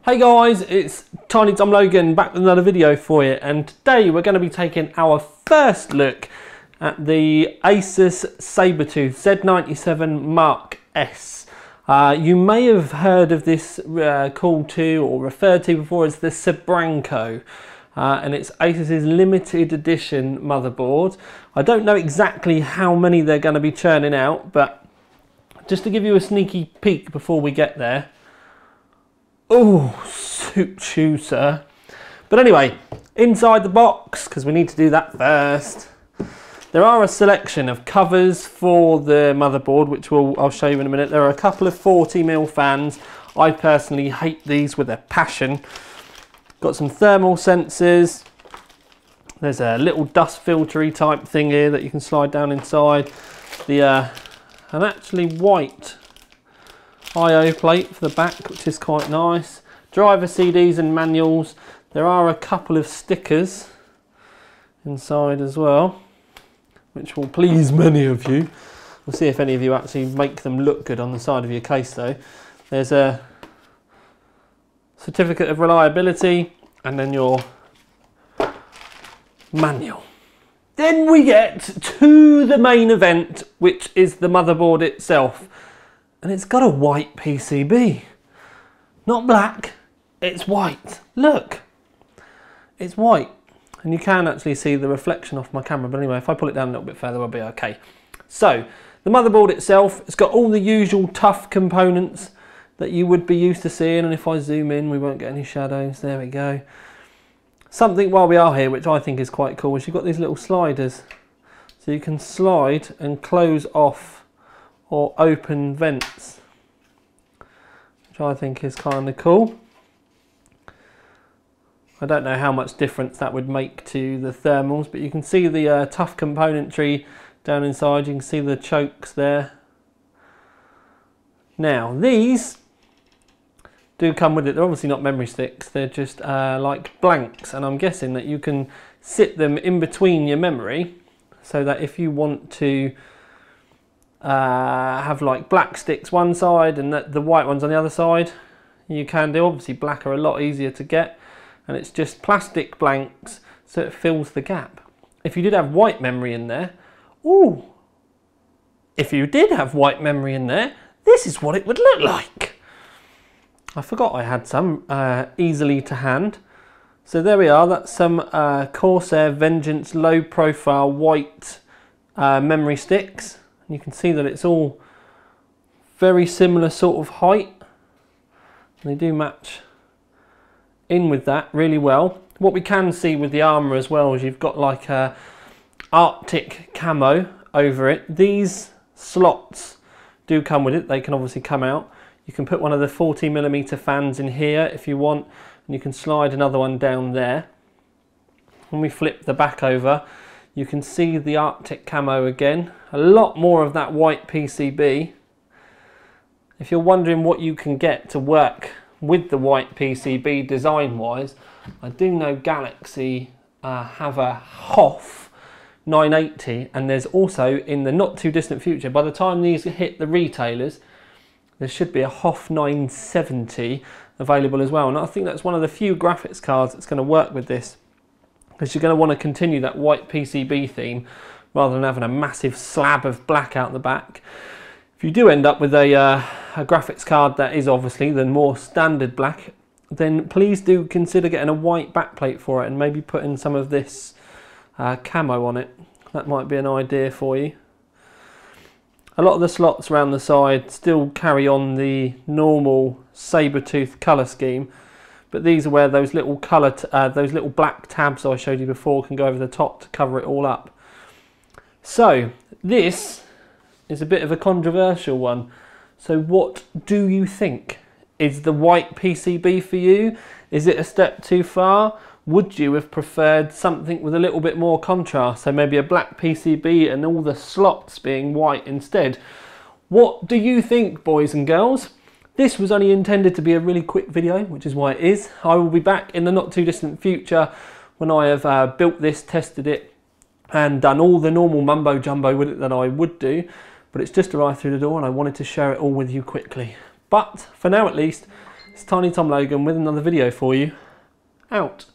Hey guys, it's Tiny Tom Logan back with another video for you, and today we're going to be taking our first look at the Asus Sabertooth Z97 Mark S. You may have heard of this called to or referred to before as the Sabranco, and it's Asus's limited edition motherboard. I don't know exactly how many they're going to be churning out, but just to give you a sneaky peek before we get there. Oh, suits you, sir. But anyway, inside the box, because we need to do that first, there are a selection of covers for the motherboard, which I'll show you in a minute. There are a couple of 40mm fans. I personally hate these with a passion. Got some thermal sensors. There's a little dust filtery type thing here that you can slide down inside. An actually white I/O plate for the back, which is quite nice. Driver CDs and manuals. There are a couple of stickers inside as well, which will please many of you. We'll see if any of you actually make them look good on the side of your case though. There's a certificate of reliability and then your manual. Then we get to the main event, which is the motherboard itself. And it's got a white PCB. Not black, it's white. Look, it's white. And you can actually see the reflection off my camera, but anyway, if I pull it down a little bit further, we'll be okay. So, the motherboard itself, it's got all the usual tough components that you would be used to seeing, and if I zoom in, we won't get any shadows. There we go. Something while we are here, which I think is quite cool, is you've got these little sliders. So you can slide and close off or open vents, which I think is kind of cool. I don't know how much difference that would make to the thermals, but you can see the tough componentry down inside. You can see the chokes there. Now these do come with it. They're obviously not memory sticks, they're just like blanks, and I'm guessing that you can sit them in between your memory so that if you want to have like black sticks one side and the white ones on the other side, you can do. Obviously black are a lot easier to get, and it's just plastic blanks, so it fills the gap. If you did have white memory in there, ooh, if you did have white memory in there, this is what it would look like. I forgot I had some easily to hand. So there we are, that's some Corsair Vengeance low profile white memory sticks. You can see that it's all very similar sort of height. They do match in with that really well. What we can see with the armour as well is you've got like a Arctic camo over it. These slots do come with it. They can obviously come out. You can put one of the 40mm fans in here if you want, and you can slide another one down there. When we flip the back over, you can see the Arctic camo again. A lot more of that white PCB. If you're wondering what you can get to work with the white PCB design wise, I do know Galaxy have a HOF 980, and there's also in the not too distant future, by the time these hit the retailers, there should be a HOF 970 available as well. And I think that's one of the few graphics cards that's going to work with this, because you're going to want to continue that white PCB theme rather than having a massive slab of black out the back. If you do end up with a graphics card that is obviously the more standard black, then please do consider getting a white backplate for it and maybe putting some of this camo on it. That might be an idea for you. A lot of the slots around the side still carry on the normal Sabertooth colour scheme, but these are where those little those little black tabs I showed you before can go over the top to cover it all up. So this is a bit of a controversial one. So what do you think? Is the white PCB for you? Is it a step too far? Would you have preferred something with a little bit more contrast? So maybe a black PCB and all the slots being white instead. What do you think, boys and girls? This was only intended to be a really quick video, which is why it is. I will be back in the not too distant future when I have built this, tested it, and done all the normal mumbo jumbo with it that I would do. But it's just arrived through the door and I wanted to share it all with you quickly. But for now at least, It's Tiny Tom Logan with another video for you. Out.